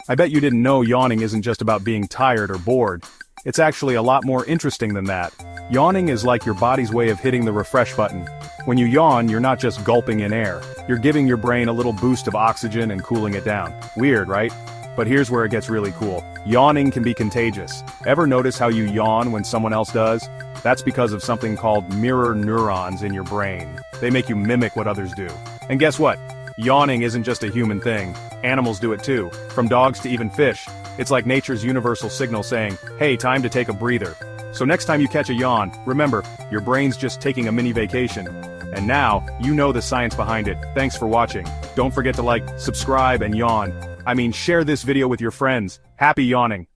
I bet you didn't know yawning isn't just about being tired or bored. It's actually a lot more interesting than that. Yawning is like your body's way of hitting the refresh button. When you yawn, you're not just gulping in air. You're giving your brain a little boost of oxygen and cooling it down. Weird, right? But here's where it gets really cool. Yawning can be contagious. Ever notice how you yawn when someone else does? That's because of something called mirror neurons in your brain. They make you mimic what others do. And guess what? Yawning isn't just a human thing. Animals do it too. From dogs to even fish. It's like nature's universal signal saying, hey, time to take a breather. So next time you catch a yawn, remember, your brain's just taking a mini vacation. And now, you know the science behind it. Thanks for watching. Don't forget to like, subscribe, and share this video with your friends. Happy yawning!